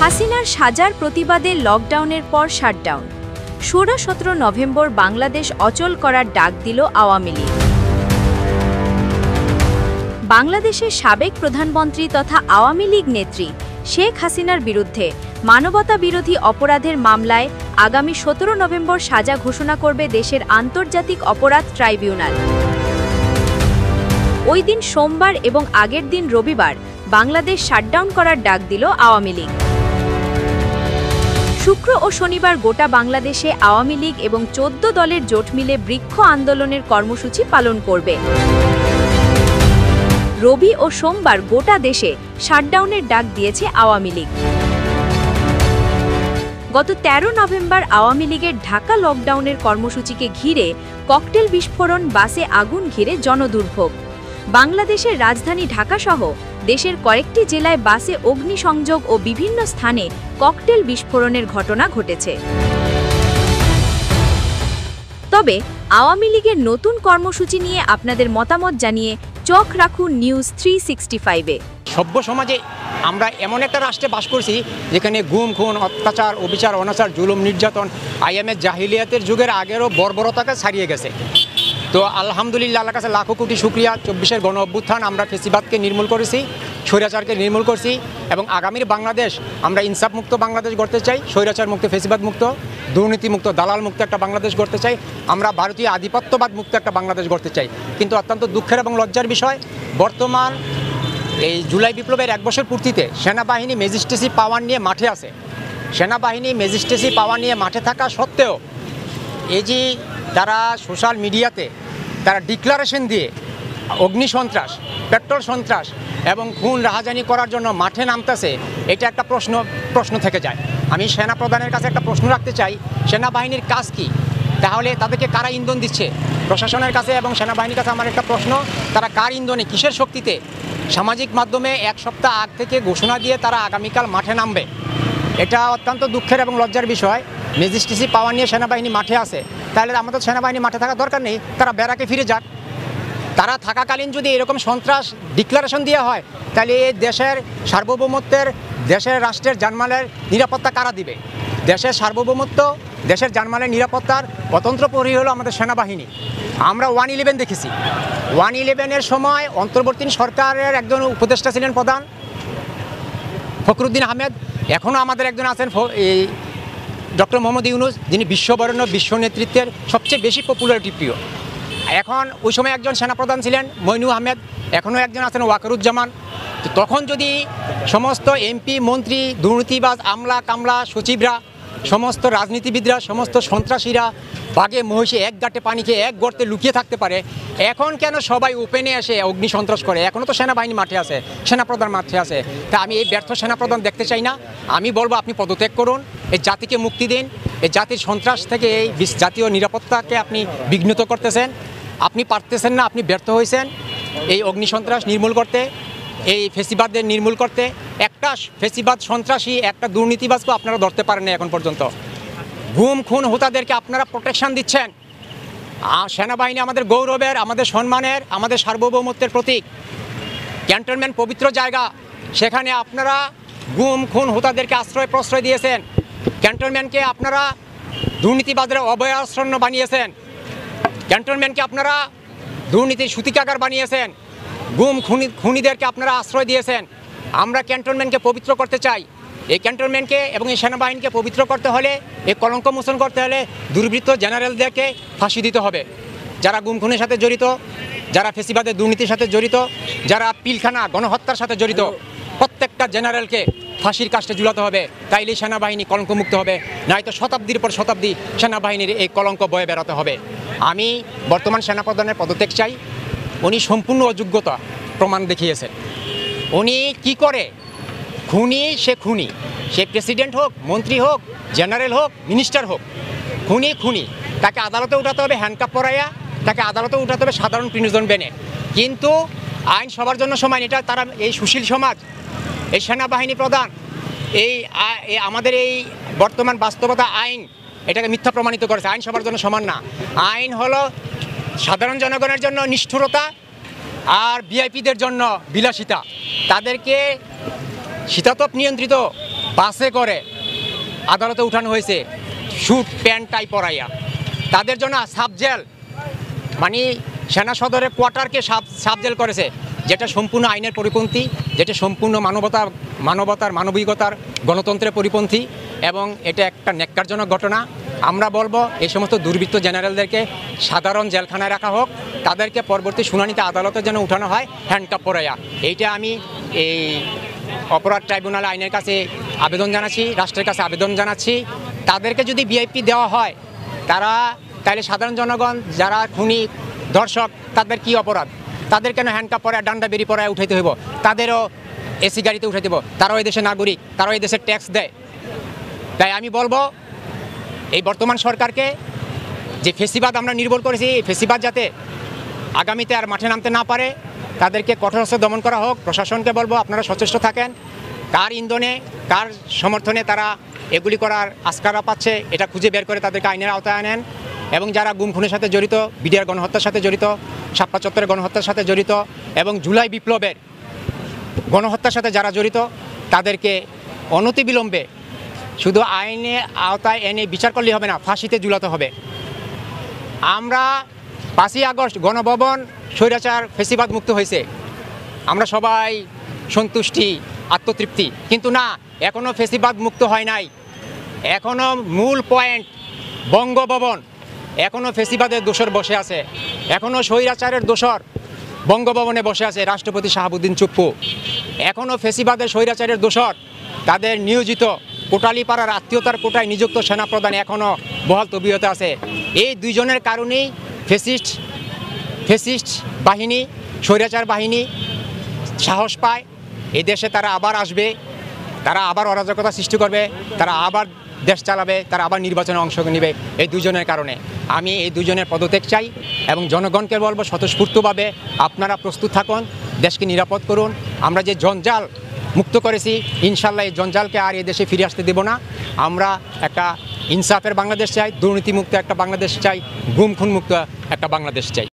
হাসিনার সাজার প্রতিবাদে লকডাউনের পর শাটডাউন। 16-17 নভেম্বর বাংলাদেশ অচল করার ডাক দিল আওয়ামী লীগ। বাংলাদেশের সাবেক প্রধানমন্ত্রী তথা আওয়ামী লীগ নেত্রী শেখ হাসিনার বিরুদ্ধে মানবতা বিরোধী অপরাধের মামলায় আগামী 17 নভেম্বর সাজা ঘোষণা করবে দেশের আন্তর্জাতিক অপরাধ ট্রাইব্যুনাল। ওই দিন সোমবার এবং আগের দিন রবিবার বাংলাদেশ শাটডাউন করার ডাক দিল আওয়ামী লীগ। শুক্র ও শনিবার গোটা বাংলাদেশে আওয়ামী লীগ এবং 14 দলের জোট মিলে বৃক্ষ আন্দোলনের কর্মসূচি পালন করবে। রবি ও সোমবার গোটা দেশে শাটডাউনের ডাক দিয়েছে আওয়ামী লীগ। গত 13 নভেম্বর আওয়ামী লীগের ঢাকা লকডাউনের কর্মসূচিকে ঘিরে ককটেল বিস্ফোরণ, বাসে আগুন ঘিরে জনদুর্ভোগ। বাংলাদেশের রাজধানী ঢাকাসহ দেশের কয়েকটি জেলায় বাসে অগ্নিসংযোগ ও বিভিন্ন স্থানে ককটেল বিস্ফোরণের ঘটনা ঘটেছে। তবে আওয়ামী লীগের নতুন কর্মসূচি নিয়ে আপনাদের মতামত জানিয়ে চোখ রাখুন নিউজ 365-এ। সভ্য সমাজে আমরা এমন একটা রাষ্ট্রে বাস করছি যেখানে গুম, খুন, অত্যাচার, অবিচার, অনাচার, জুলুম, নির্যাতন আইএমএ জাহিলিয়াতের যুগের আগেরও বর্বরতাকে ছাড়িয়ে গেছে। তো আলহামদুলিল্লাহ, আল্লাহর কাছে লাখো কোটি শুকরিয়া। 24-এর গণ অভ্যুত্থান আমরা ফেসিবাদকে নির্মূল করেছি, স্বৈরাচারকে নির্মূল করছি এবং আগামীর বাংলাদেশ আমরা ইনসাফ মুক্ত বাংলাদেশ গড়তে চাই, স্বৈরাচার মুক্ত, ফেসিবাদ মুক্ত, দুর্নীতি মুক্ত, দালাল মুক্ত একটা বাংলাদেশ গড়তে চাই। আমরা ভারতীয় আধিপত্যবাদ মুক্ত একটা বাংলাদেশ গড়তে চাই। কিন্তু অত্যন্ত দুঃখের এবং লজ্জার বিষয়, বর্তমান এই জুলাই বিপ্লবের 1 বছর পূর্তিতে সেনাবাহিনী ম্যাজিস্ট্রেসি পাওয়ার নিয়ে মাঠে আছে। সেনাবাহিনী ম্যাজিস্ট্রেসি পাওয়ার নিয়ে মাঠে থাকা সত্ত্বেও এই যে তারা সোশ্যাল মিডিয়াতে তারা ডিক্লারেশন দিয়ে অগ্নিসন্ত্রাস, পেট্রোল সন্ত্রাস এবং খুন রাহাজানি করার জন্য মাঠে নামতেছে, এটা একটা প্রশ্ন থেকে যায়। আমি সেনা প্রধানের কাছে একটা প্রশ্ন রাখতে চাই, সেনাবাহিনীর কাজ কি? তাহলে তাদেরকে কারা ইন্ধন দিচ্ছে? প্রশাসনের কাছে এবং সেনাবাহিনীর কাছে আমার একটা প্রশ্ন, তারা কার ইন্ধনে, কিসের শক্তিতে সামাজিক মাধ্যমে 1 সপ্তাহ আগ থেকে ঘোষণা দিয়ে তারা আগামীকাল মাঠে নামবে? এটা অত্যন্ত দুঃখের এবং লজ্জার বিষয়। ম্যাজিস্ট্রেসি পাওয়ার নিয়ে সেনাবাহিনী মাঠে আছে, তাহলে আমাদের সেনাবাহিনী মাঠে থাকার দরকার নেই, তারা ব্যারাকে ফিরে যাক। তারা থাকাকালীন যদি এরকম সন্ত্রাস ডিক্লারেশন দেওয়া হয়, তাহলে এই দেশের সার্বভৌমত্বের, দেশের রাষ্ট্রের জানমালের নিরাপত্তা কারা দিবে? দেশের সার্বভৌমত্ব, দেশের জানমালের নিরাপত্তার স্বতন্ত্র প্রহরী হলো আমাদের সেনাবাহিনী। আমরা 111 দেখেছি। 111-এর সময় অন্তর্বর্তী সরকারের একজন উপদেষ্টা ছিলেন প্রধান ফখরুদ্দিন আহমেদ, এখনও আমাদের একজন আছেন এই ডক্টর মোহাম্মদ ইউনুস, যিনি বিশ্ববরেণ্য, বিশ্ব নেতৃত্বের সবচেয়ে বেশি পপুলারিটি প্রিয়। এখন ওই সময় একজন সেনাপ্রধান ছিলেন মইনু আহমেদ, এখনও একজন আছেন ওয়াকারুজ্জামান। তো তখন যদি সমস্ত এমপি, মন্ত্রী, দুর্নীতিবাজ, আমলা কামলা, সচিবরা, সমস্ত রাজনীতিবিদরা, সমস্ত সন্ত্রাসীরা বাঘে মহিষে এক গাঁটে পানি খেয়ে এক গর্তে লুকিয়ে থাকতে পারে, এখন কেন সবাই ওপেনে এসে অগ্নি সন্ত্রাস করে? এখনও তো সেনাবাহিনী মাঠে আছে, সেনাপ্রধান মাঠে আছে। তা আমি এই ব্যর্থ সেনাপ্রধান দেখতে চাই না। আমি বলবো আপনি পদত্যাগ করুন, এই জাতিকে মুক্তি দিন। এই জাতির সন্ত্রাস থেকে, এই জাতীয় নিরাপত্তাকে আপনি বিঘ্নিত করতেছেন। আপনি পারতেছেন না, আপনি ব্যর্থ হয়েছেন এই অগ্নিসন্ত্রাস নির্মূল করতে, এই ফেসিবাদদের নির্মূল করতে। একটা ফেসিবাদ সন্ত্রাসী, একটা দুর্নীতিবাজকে আপনারা ধরতে পারেন না এখন পর্যন্ত। গুম, খুন, হোতাদেরকে আপনারা প্রোটেকশন দিচ্ছেন। সেনাবাহিনী আমাদের গৌরবের, আমাদের সম্মানের, আমাদের সার্বভৌমত্বের প্রতীক। ক্যান্টনমেন্ট পবিত্র জায়গা, সেখানে আপনারা গুম, খুন, হোতাদেরকে আশ্রয় প্রশ্রয় দিয়েছেন। ক্যান্টনমেন্টকে আপনারা দুর্নীতিবাজরা অভয়ারণ্য বানিয়েছেন। ক্যান্টনমেন্টকে আপনারা দুর্নীতির সূতিকাগার বানিয়েছেন। গুম, খুনিদেরকে আপনারা আশ্রয় দিয়েছেন। আমরা ক্যান্টনমেন্টকে পবিত্র করতে চাই। এই ক্যান্টনমেন্টকে এবং এই সেনাবাহিনীকে পবিত্র করতে হলে, এই কলঙ্ক মোচন করতে হলে দুর্বৃত্ত জেনারেলদেরকে ফাঁসি দিতে হবে। যারা গুম খুনের সাথে জড়িত, যারা ফেসিবাদের দুর্নীতির সাথে জড়িত, যারা পিলখানা গণহত্যার সাথে জড়িত, প্রত্যেকটা জেনারেলকে ফাঁসির কাস্টে ঝুলাতে হবে। তাইলে সেনাবাহিনী কলঙ্কমুক্ত হবে, নয়তো শতাব্দীর পর শতাব্দী সেনাবাহিনীর এই কলঙ্ক বয়ে বেড়াতে হবে। আমি বর্তমান সেনাপ্রধানের পদত্যাগ চাই। উনি সম্পূর্ণ অযোগ্যতা প্রমাণ দেখিয়েছেন। উনি কি করে? খুনি সে খুনি, সে প্রেসিডেন্ট হোক, মন্ত্রী হোক, জেনারেল হোক, মিনিস্টার হোক, খুনি। তাকে আদালতে উঠাতে হবে হ্যান্ডকাপ পরাইয়া, তাকে আদালতে উঠাতে হবে সাধারণ প্রিজন বেনে। কিন্তু আইন সবার জন্য সমান, এটা তারা এই সুশীল সমাজ, এই সেনাবাহিনী প্রধান, এই আমাদের এই বর্তমান বাস্তবতা আইন এটাকে মিথ্যা প্রমাণিত করেছে। আইন সবার জন্য সমান না। আইন হলো সাধারণ জনগণের জন্য নিষ্ঠুরতা আর ভিআইপিদের জন্য বিলাসিতা। তাদেরকে শীতাতপ নিয়ন্ত্রিত বাসে করে আদালতে উঠানো হয়েছে স্যুট প্যান্ট টাই পরাইয়া। তাদের জন্য সাবজেল মানে সেনা সদরের কোয়ার্টারকে সাবজেল করেছে, যেটা সম্পূর্ণ আইনের পরিপন্থী, যেটা সম্পূর্ণ মানবতার মানবিকতার গণতন্ত্রের পরিপন্থী, এবং এটা একটা ন্যাক্কারজনক ঘটনা। আমরা বলবো এই সমস্ত দুর্বৃত্ত জেনারেলদেরকে সাধারণ জেলখানায় রাখা হোক, তাদেরকে পরবর্তী শুনানিতে আদালতে যেন উঠানো হয় হ্যান্ডকাপ পরাইয়া। এইটা আমি এই অপরাধ ট্রাইব্যুনাল আইনের কাছে আবেদন জানাচ্ছি, রাষ্ট্রের কাছে আবেদন জানাচ্ছি। তাদেরকে যদি ভিআইপি দেওয়া হয় তাহলে সাধারণ জনগণ যারা খুনি ধর্ষক তাদের কি অপরাধ? তাদের কেন হ্যান্ডকাপ পরে ডান্ডা বেরি পরে উঠাইতে হইব? তাদেরও এসি গাড়িতে উঠে দেব, তারাও এই দেশের নাগরিক, তারাও এই দেশের ট্যাক্স দেয়। তাই আমি বলবো এই বর্তমান সরকারকে, যে ফেসিবাদ আমরা নির্ভর করেছি, এই ফেসিবাদ যাতে আগামীতে আর মাঠে নামতে না পারে, তাদেরকে কঠোর হস্তে দমন করা হোক। প্রশাসনকে বলবো আপনারা সচেষ্ট থাকেন, কার ইন্ধনে কার সমর্থনে তারা এগুলি করার আস্কারা পাচ্ছে এটা খুঁজে বের করে তাদেরকে আইনের আওতায় আনেন। এবং যারা গুম খুনের সাথে জড়িত, বিডিআর গণহত্যার সাথে জড়িত, শাপলা চত্বরের গণহত্যার সাথে জড়িত এবং জুলাই বিপ্লবের গণহত্যার সাথে যারা জড়িত, তাদেরকে অনতিবিলম্বে শুধু আইনে আওতায় এনে বিচার করলে হবে না, ফাঁসিতে ঝুলাতে হবে। আমরা 5ই আগস্ট গণভবন স্বৈরাচার ফেসিবাদ মুক্ত হয়েছে, আমরা সবাই সন্তুষ্টি আত্মতৃপ্তি, কিন্তু না, এখনও ফেসিবাদ মুক্ত হয় নাই। এখনও মূল পয়েন্ট বঙ্গভবন, এখনও ফেসিবাদের দোসর বসে আছে, এখনও স্বৈরাচারের দোসর বঙ্গভবনে বসে আছে রাষ্ট্রপতি শাহাবুদ্দিন চুপ্পু। এখনও ফেসিবাদের স্বৈরাচারের দোসর তাদের নিয়োজিত কোটালীপাড়ার আত্মীয়তার কোটায় নিযুক্ত সেনাপ্রধান এখনও বহাল তবিয়তে আছে। এই দুইজনের কারণেই ফেসিস্ট বাহিনী, স্বৈরাচার বাহিনী সাহস পায়। এই দেশে তারা আবার আসবে, তারা আবার অরাজকতা সৃষ্টি করবে, তারা আবার দেশ চালাবে, তারা আবার নির্বাচনে অংশ নেবে। এই দুজনের কারণে আমি এই দুজনের পদত্যাগ চাই এবং জনগণকে বলবো স্বতঃস্ফূর্তভাবে আপনারা প্রস্তুত থাকুন, দেশকে নিরাপদ করুন। আমরা যে জঞ্জাল মুক্ত করেছি, ইনশাল্লাহ এই জঞ্জালকে আর এই দেশে ফিরে আসতে দেব না। আমরা একটা ইনসাফের বাংলাদেশ চাই, দুর্নীতিমুক্ত একটা বাংলাদেশ চাই, গুম খুন মুক্ত একটা বাংলাদেশ চাই।